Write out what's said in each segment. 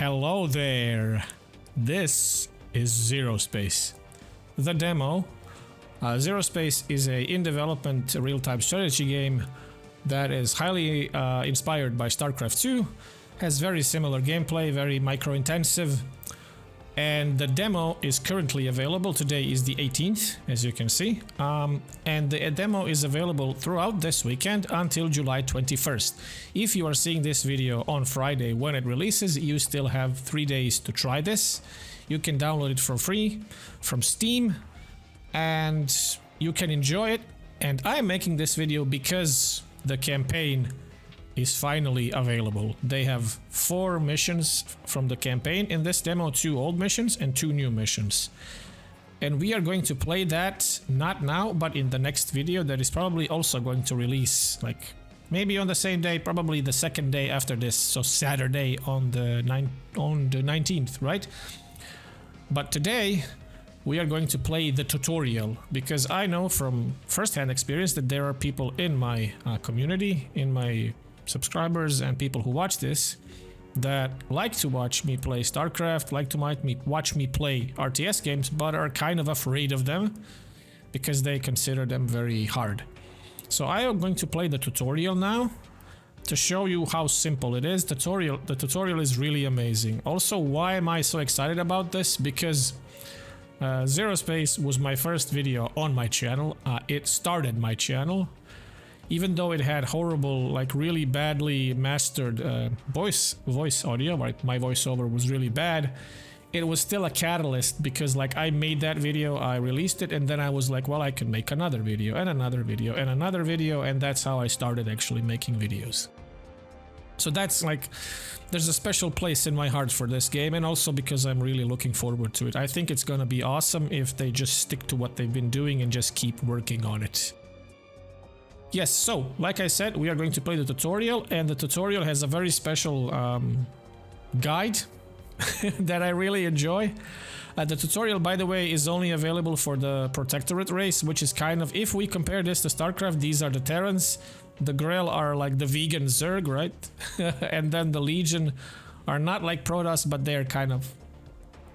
Hello there, this is ZeroSpace. The demo. ZeroSpace is a in-development real-time strategy game that is highly inspired by StarCraft 2, has very similar gameplay, very micro-intensive, and the demo is currently available. Today is the 18th, as you can see, and the demo is available throughout this weekend until July 21st. If you are seeing this video on Friday when it releases, you still have 3 days to try this. You can download it for free from Steam, and you can enjoy it. And I'm making this video because the campaign is finally available. They have 4 missions from the campaign in this demo, 2 old missions and 2 new missions. And we are going to play that, not now, but in the next video that is probably also going to release, like maybe on the same day, probably the second day after this, so Saturday on the 19th, right? But today we are going to play the tutorial, because I know from first-hand experience that there are people in my community, in my subscribers and people who watch this, that like to watch me play StarCraft, like to watch me play RTS games, but are kind of afraid of them because they consider them very hard. So I am going to play the tutorial now to show you how simple it is. The tutorial is really amazing. Also, why am I so excited about this? Because ZeroSpace was my first video on my channel. It started my channel. Even though it had horrible, like really badly mastered voice audio, right? My voiceover was really bad. It was still a catalyst, because like I made that video, I released it, and then I was like, well, I can make another video and another video and another video, and that's how I started actually making videos. So that's like, there's a special place in my heart for this game, and also because I'm really looking forward to it. I think it's gonna be awesome if they just stick to what they've been doing and just keep working on it. Yes, so, like I said, we are going to play the tutorial, and the tutorial has a very special guide that I really enjoy. The tutorial, by the way, is only available for the Protectorate race, which is kind of, if we compare this to StarCraft, these are the Terrans, the Grell are like the vegan Zerg, right? And then the Legion are not like Protoss, but they're kind of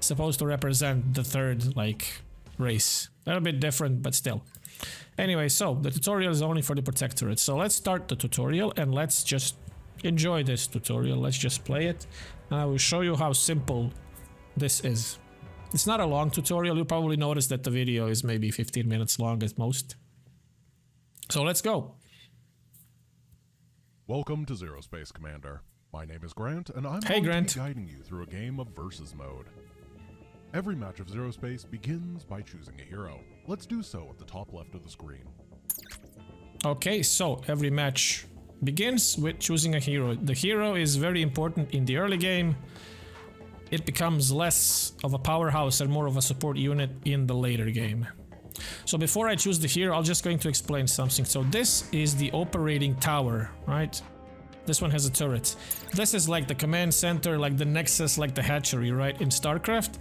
supposed to represent the third, like, race. They're a bit different, but still. Anyway, so the tutorial is only for the Protectorate. So let's start the tutorial and let's just enjoy this tutorial. Let's just play it. And I will show you how simple this is. It's not a long tutorial. You'll probably notice that the video is maybe 15 minutes long at most. So let's go. Welcome to ZeroSpace, Commander. My name is Grant, and I'm going to be guiding you through a game of versus mode. Every match of ZeroSpace begins by choosing a hero. Let's do so at the top left of the screen. Okay, so every match begins with choosing a hero. The hero is very important in the early game. It becomes less of a powerhouse and more of a support unit in the later game. So before I choose the hero, I'm just going to explain something. So this is the operating tower, right? This one has a turret. This is like the command center, like the nexus, like the hatchery, right, in StarCraft.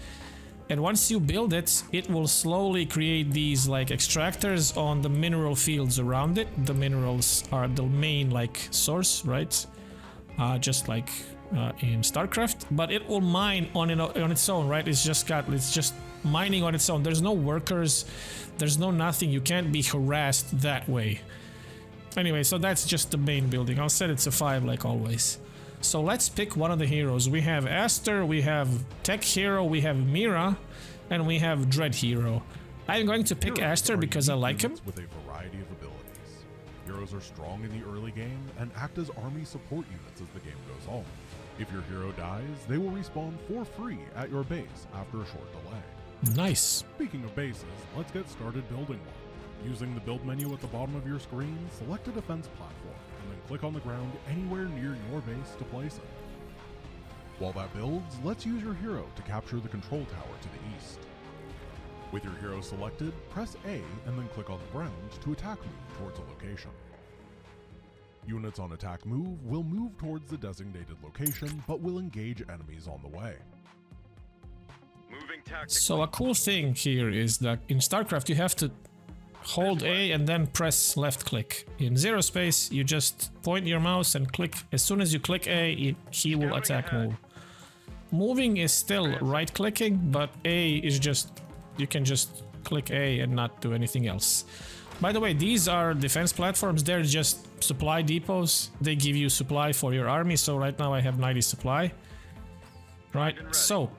And once you build it, it will slowly create these like extractors on the mineral fields around it. The minerals are the main like source, right? Just like in StarCraft. But it will mine on its own, right? It's just mining on its own. There's no workers, there's no nothing. You can't be harassed that way. Anyway, so that's just the main building. I'll set it to 5 like always. So let's pick one of the heroes. We have Aster, we have Tech Hero, we have Mira, and we have Dread Hero. I'm going to pick Aster because I like him. With a variety of abilities. Heroes are strong in the early game and act as army support units as the game goes on. If your hero dies, they will respawn for free at your base after a short delay. Nice. Speaking of bases, let's get started building one. Using the build menu at the bottom of your screen, select a defense platform, and then click on the ground anywhere near your base to place it. While that builds, let's use your hero to capture the control tower to the east. With your hero selected, press A and then click on the ground to attack move towards a location. Units on attack move will move towards the designated location, but will engage enemies on the way. So a cool thing here is that in StarCraft you have to hold A and then press left click. In ZeroSpace, you just point your mouse and click. As soon as you click A, he will attack move. moving is still right clicking, but A is just, you can just click A and not do anything else. By the way, these are defense platforms. They're just supply depots. They give you supply for your army. So right now I have 90 supply. Right. So,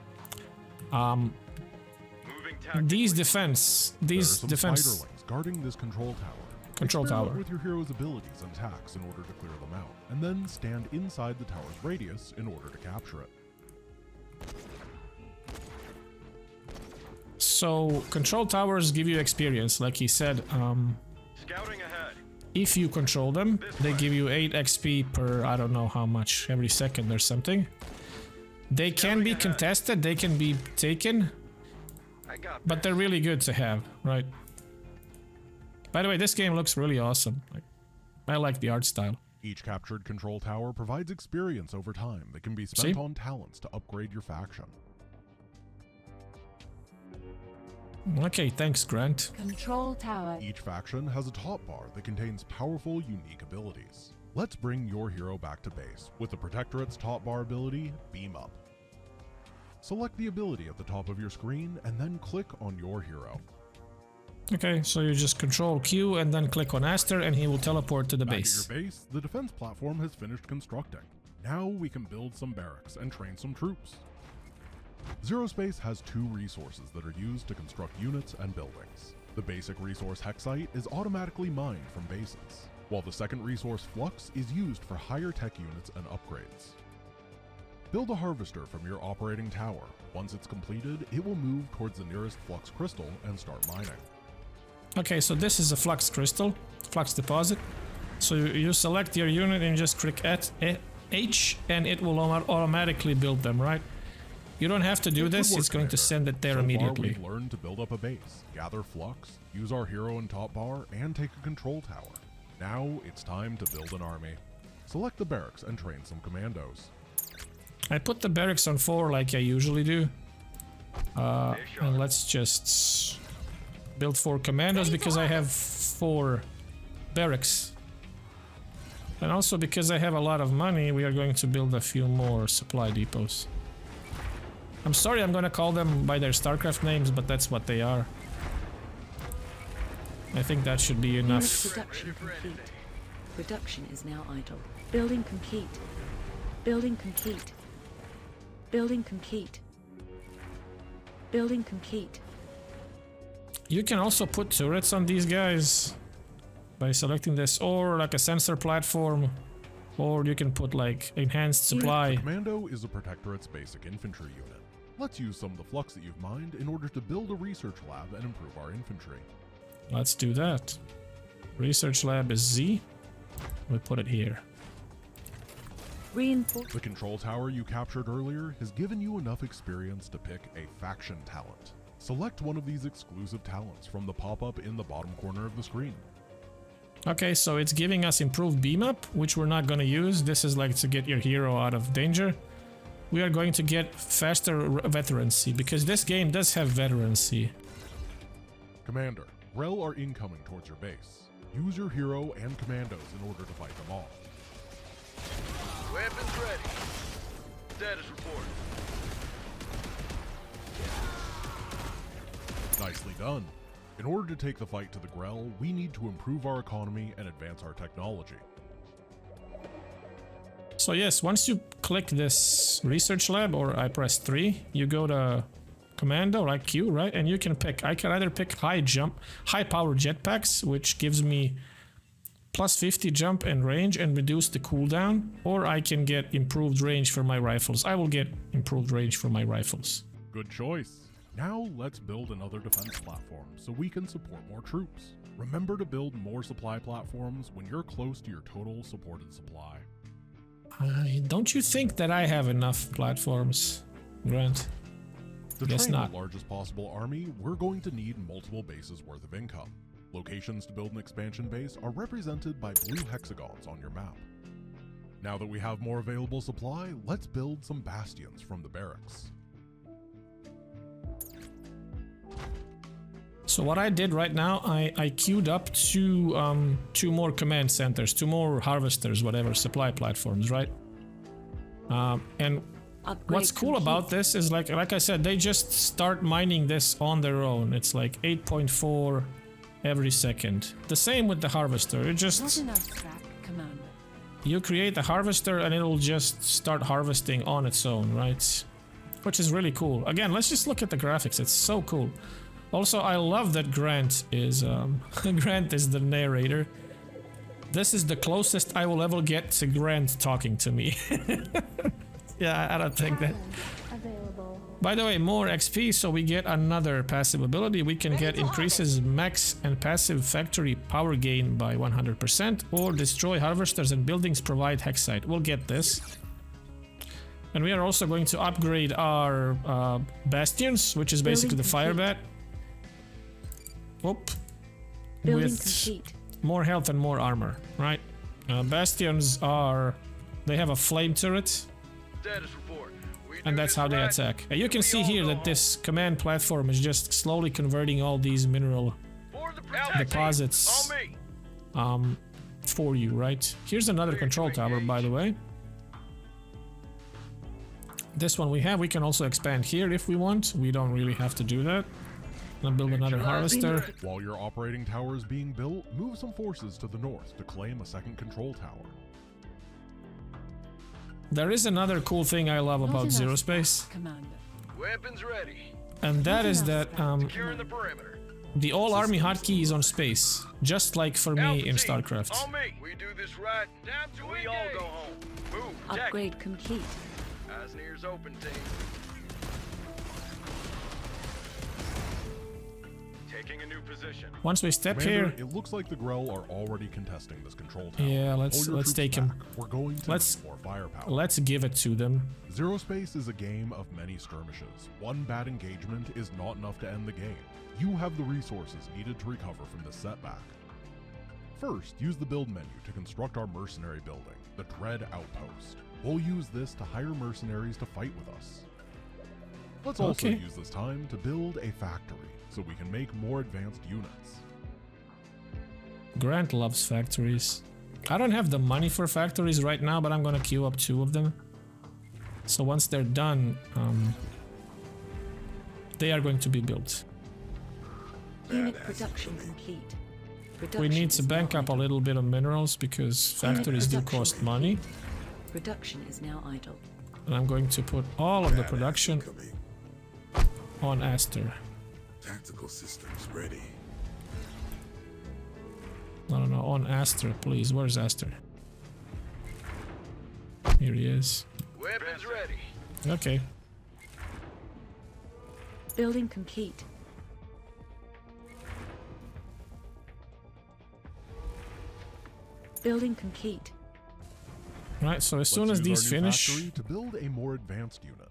these defense spiderlings guarding this control tower. Experiment with your hero's abilities and attacks in order to clear them out, and then stand inside the tower's radius in order to capture it. So control towers give you experience, like he said. Scouting ahead. If you control them, they give you 8 XP per, I don't know how much, every second or something. They can be contested, they can be taken, but they're really good to have, right? By the way, this game looks really awesome. I like the art style. Each captured control tower provides experience over time that can be spent on talents to upgrade your faction. Okay, thanks, Grant. Control tower. Each faction has a top bar that contains powerful, unique abilities. Let's bring your hero back to base with the Protectorate's top bar ability, Beam Up. Select the ability at the top of your screen and then click on your hero. Okay, so you just control Q and then click on Aster and he will teleport to the base. At your base, the defense platform has finished constructing. Now we can build some barracks and train some troops. ZeroSpace has 2 resources that are used to construct units and buildings. The basic resource Hexite is automatically mined from bases, while the second resource Flux is used for higher tech units and upgrades. Build a harvester from your operating tower. Once it's completed, it will move towards the nearest Flux crystal and start mining. Okay, so this is a Flux crystal, Flux deposit. So you select your unit and just click H and it will automatically build them, right? You don't have to do this, it's going to send it there immediately. We've learned to build up a base, gather Flux, use our hero and top bar, and take a control tower. Now it's time to build an army. Select the barracks and train some commandos. I put the barracks on 4 like I usually do. And let's just build 4 commandos because I have 4 barracks. And also because I have a lot of money, we are going to build a few more supply depots. I'm sorry I'm gonna call them by their StarCraft names, but that's what they are. I think that should be enough. Production complete. Production is now idle. Building complete. Building complete. Building complete. Building complete. You can also put turrets on these guys by selecting this, or like a sensor platform, or you can put like enhanced supply. The Commando is a Protectorate's basic infantry unit. Let's use some of the Flux that you've mined in order to build a research lab and improve our infantry. Let's do that. Research lab is Z. We put it here. Reinforce. The control tower you captured earlier has given you enough experience to pick a faction talent. Select one of these exclusive talents from the pop-up in the bottom corner of the screen. Okay, so it's giving us improved beam up, which we're not going to use. This is like to get your hero out of danger. We are going to get faster veterancy, because this game does have veterancy. Commander, Rel are incoming towards your base. Use your hero and commandos in order to fight them off. Weapons ready. Status report. Nicely done. In order to take the fight to the Grell, we need to improve our economy and advance our technology. So yes, once you click this research lab, or I press 3, you go to commando, like Q, right? And you can pick, I can either pick high power jetpacks, which gives me plus 50 jump and range and reduce the cooldown, or I can get improved range for my rifles. I will get improved range for my rifles. Good choice. Now let's build another defense platform so we can support more troops. Remember to build more supply platforms when you're close to your total supported supply. Don't you think that I have enough platforms, Grant? To Guess train not. the largest possible army, we're going to need multiple bases worth of income. Locations to build an expansion base are represented by blue hexagons on your map. Now that we have more available supply, let's build some bastions from the barracks. So what I did right now, I queued up two more command centers, 2 more harvesters, whatever, supply platforms, right? And Upgrade What's cool complete. about this is like I said, they just start mining this on their own. It's like 8.4 every second. The same with the harvester. It Not just enough scrap, Commander. you create a harvester and it'll just start harvesting on its own, right? Which is really cool. Again, let's just look at the graphics. It's so cool. Also, I love that Grant is Grant is the narrator. This is the closest I will ever get to Grant talking to me. Yeah, I don't think that. Available. By the way, more XP, so we get another passive ability. We can get increases max and passive factory power gain by 100%, or destroy harvesters and buildings, provide hexite. We'll get this. And we are also going to upgrade our bastions, which is basically the fire bat. Whoop. Building With complete. more health and more armor, right? Bastions are... they have a flame turret. Status report. We do And that's this how they right, attack. And you can we see all here go that home. this command platform is just slowly converting all these mineral For the protection. deposits On me. for you, right? Here's another control tower, by the way. This one we can also expand here if we want. We don't really have to do that. I'll build another harvester. While your operating tower is being built, move some forces to the north to claim a second control tower. There is another cool thing I love Not about enough ZeroSpace, scrap, Commander. Weapons ready. and that is that Securing the perimeter. the all army hotkey is on space, just like for me Alpha in team, StarCraft. On me. We do this right. Time to we all go home. Move. Jack. Upgrade complete. Eyes and ears open, team. Taking a new position. Once we step Commander, here, it looks like the Grell are already contesting this control tower. Yeah, let's- Pull your let's troops take 'em. back. We're going to Let's- need more firepower. let's give it to them. ZeroSpace is a game of many skirmishes. One bad engagement is not enough to end the game. You have the resources needed to recover from this setback. First, use the build menu to construct our mercenary building, the Dread Outpost. We'll use this to hire mercenaries to fight with us. Let's also Okay. use this time to build a factory so we can make more advanced units. Grant loves factories. I don't have the money for factories right now, but I'm gonna queue up 2 of them. So once they're done, they are going to be built. Unit production complete. Production We need to is now bank up a idle. little bit of minerals because factories do production cost money. Production is now idle. And I'm going to put all of the production on Aster. Tactical systems ready. No, on Aster, please. Where's Aster? Here he is. Weapons ready. Okay. Building complete. Building complete. Right, so as soon Let's as use these our new finish... factory to build a more advanced unit.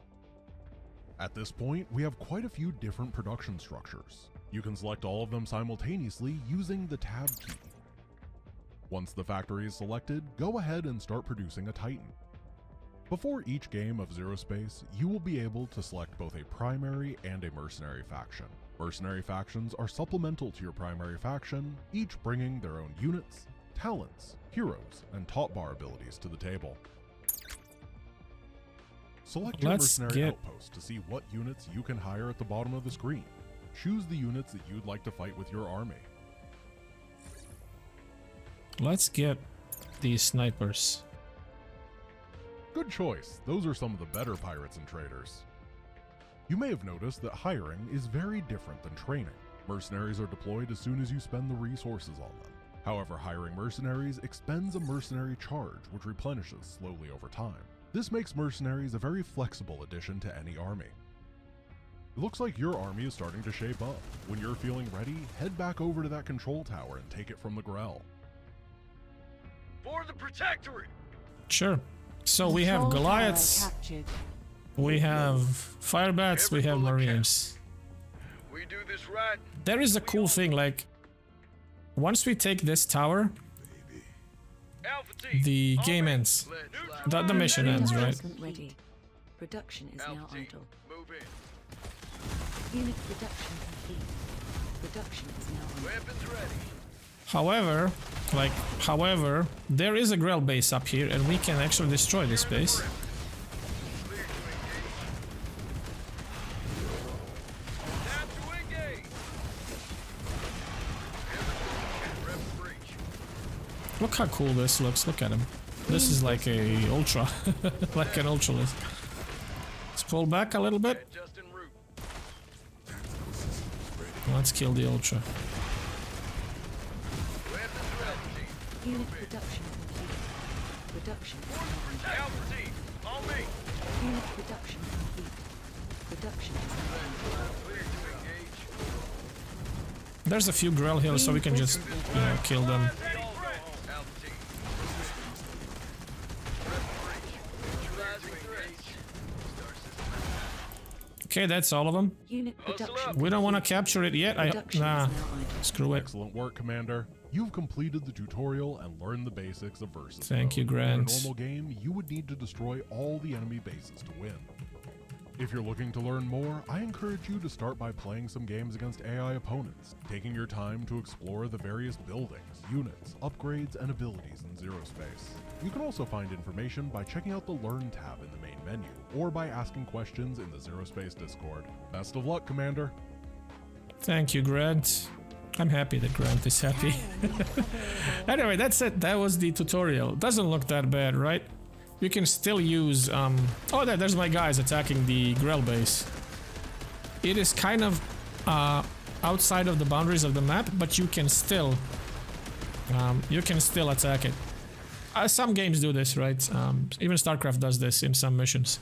At this point, we have quite a few different production structures. You can select all of them simultaneously using the Tab key. Once the factory is selected, go ahead and start producing a Titan. Before each game of ZeroSpace, you will be able to select both a primary and a mercenary faction. Mercenary factions are supplemental to your primary faction, each bringing their own units, talents, heroes, and top bar abilities to the table. Select your Let's mercenary get- outpost to see what units you can hire at the bottom of the screen. Choose the units that you'd like to fight with your army. Let's get these snipers. Good choice, those are some of the better pirates and traders. You may have noticed that hiring is very different than training. Mercenaries are deployed as soon as you spend the resources on them. However, hiring mercenaries expends a mercenary charge which replenishes slowly over time. This makes mercenaries a very flexible addition to any army. It looks like your army is starting to shape up. When you're feeling ready, head back over to that control tower and take it from the Grell. For the protectorate. Sure. So we have Control tower Goliaths, captured. we have Firebats, we have Marines. We do this right. There is a cool thing, like, once we take this tower, Alpha team. the on game me. ends. Let's The mission ends, right? Reinforcement ready. Production is now Alpha team. idle. Move in. Unit production complete. Production is now idle. Weapons ready. However, there is a Grell base up here and we can actually destroy this base. Clear to Look how cool this looks. Look at him. This is like a ultra, like an ultralisk. Let's pull back a little bit. Just en route. Tactical systems ready. Let's kill the ultra. Weapons ready. Unit production complete. Production is now Alpha team, on me. under. Unit production complete. Production is now under. Clear to engage. There's a few Grell here, so we can just, you know, kill them. We all go home. Alpha team. Press breach. Neutralizing threats. Star system. Okay, that's all of them. Unit production. We don't want to capture it yet. Production Nah, is now idle. screw it. Excellent work, Commander. You've completed the tutorial and learned the basics of Versus. Thank you, mode. Grant. In a normal game, you would need to destroy all the enemy bases to win. If you're looking to learn more, I encourage you to start by playing some games against AI opponents, taking your time to explore the various buildings, units, upgrades, and abilities in ZeroSpace. You can also find information by checking out the Learn tab in the main menu, or by asking questions in the ZeroSpace Discord. Best of luck, Commander! Thank you, Grant. I'm happy that Grant is happy. Anyway, that's it. That was the tutorial. Doesn't look that bad, right? You can still use... Oh, there's my guys attacking the Grell base. It is kind of outside of the boundaries of the map, but you can still attack it. Some games do this, right? Even StarCraft does this in some missions.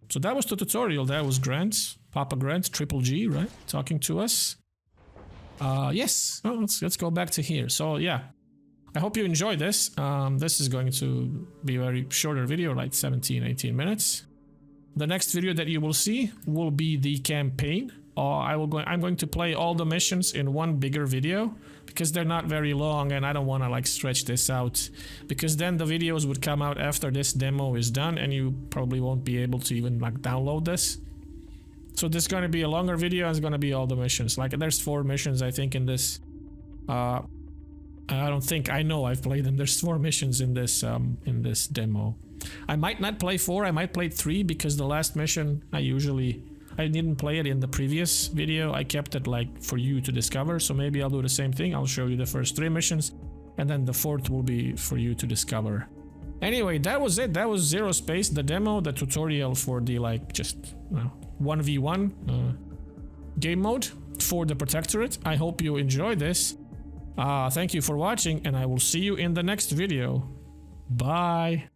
So that was the tutorial. That was Grant, Papa Grant, Triple G, right? Talking to us. Yes. Oh, let's go back to here. So yeah, I hope you enjoyed this. This is going to be a very shorter video, like 17-18 minutes. The next video that you will see will be the campaign. I'm going to play all the missions in one bigger video because they're not very long, and I don't want to like stretch this out, because then the videos would come out after this demo is done and you probably won't be able to even like download this. So this is going to be a longer video, and it's going to be all the missions. Like there's 4 missions I think in this. I don't think, I know I've played them. There's 4 missions in this demo. I might not play 4, I might play 3, because the last mission I didn't play it in the previous video. I kept it like for you to discover, so maybe I'll do the same thing. I'll show you the first 3 missions, and then the 4th will be for you to discover. Anyway, that was it. That was ZeroSpace, the demo, the tutorial for the like just 1v1 game mode for the Protectorate. I hope you enjoyed this. Thank you for watching, and I will see you in the next video. Bye.